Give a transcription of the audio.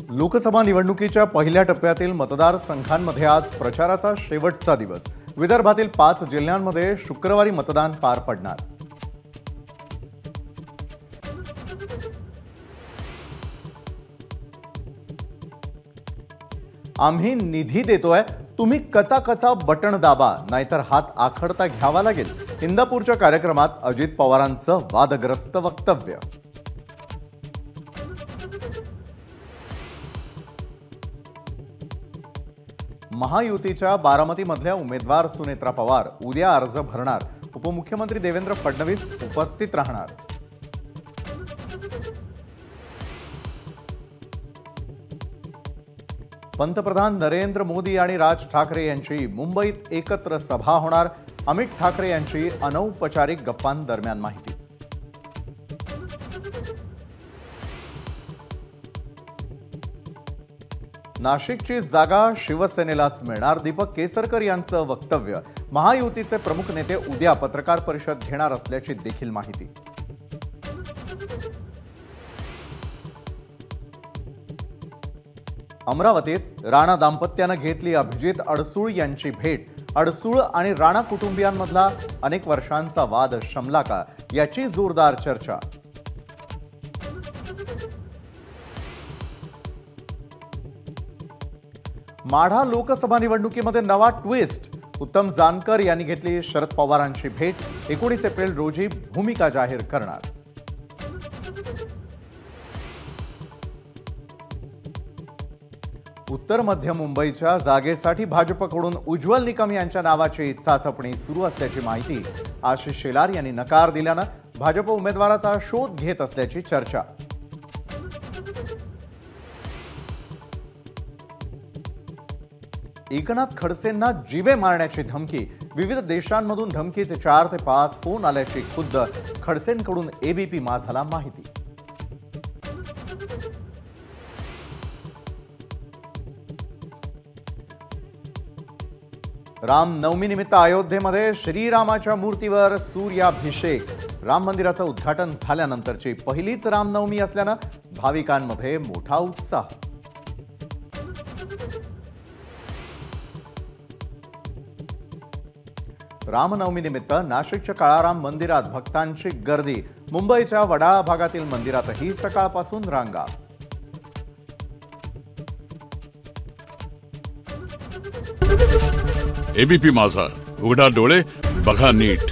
लोकसभा निवडणुकीच्या पहिल्या टप्प्यातील मतदारसंघांमध्ये आज प्रचाराचा शेवटचा दिवस। विदर्भातील 5 जिल्ह्यांमध्ये शुक्रवारी मतदान पार पडणार। आम्ही निधी देतोय, तुम्ही कचा बटन दाबा, नाहीतर हात आखडता घ्यावा लागेल। इंदापूरच्या कार्यक्रमात अजित पवारांचं वादग्रस्त वक्तव्य। महायुतीच्या बारामतीमधल्या उमेदवार सुनेत्रा पवार उद्या अर्ज भरणार। उपमुख्यमंत्री देवेंद्र फडणवीस उपस्थित राहणार। पंतप्रधान नरेंद्र मोदी आणि राज ठाकरे यांची मुंबईत एकत्र सभा होणार। अमित ठाकरे यांची अनौपचारिक गप्पांदरम्यान माहिती। नाशिकची जागा शिवसेनेलाच मिळणार। दीपक केसरकर यांचं वक्तव्य। महायुतीचे प्रमुख नेते उद्या पत्रकार परिषद घेणार असल्याची देखील माहिती। अमरावतीत राणा दाम्पत्यानं घेतली अभिजित अडसूळ यांची भेट। अडसूळ आणि राणा कुटुंबियांमधला अनेक वर्षांचा वाद शमला का, याची जोरदार चर्चा। माढा लोकसभा निवडणुकीमध्ये नवा ट्विस्ट। उत्तम जानकर यांनी घेतली शरद पवारांची भेट। 19 एप्रिल रोजी भूमिका जाहीर करणार। उत्तर मध्य मुंबईच्या जागेसाठी भाजपकडून उज्ज्वल निकम यांच्या नावाची चाचपणी सुरू असल्याची माहिती। आशिष शेलार यांनी नकार दिल्यानं भाजप उमेदवाराचा शोध घेत असल्याची चर्चा। एकनाथ खडसेंना जीवे मारण्याची धमकी। विविध देशांमधून धमकीचे 4 ते 5 फोन आल्याची खुद्द खडसेंकडून एबीपी माझाला माहिती। रामनवमी निमित्त अयोध्येमध्ये श्रीरामाच्या मूर्तीवर सूर्याभिषेक। राम मंदिराचं उद्घाटन झाल्यानंतरची पहिलीच रामनवमी असल्यानं भाविकांमध्ये मोठा उत्साह। रामनवमी निमित्त नाशिकच्या काळाराम मंदिरात भक्तांची गर्दी। मुंबईच्या वडाळा भागातील मंदिरातही सकाळपासून रांगा। एबीपी माझा, उघडा डोळे बघा नीट।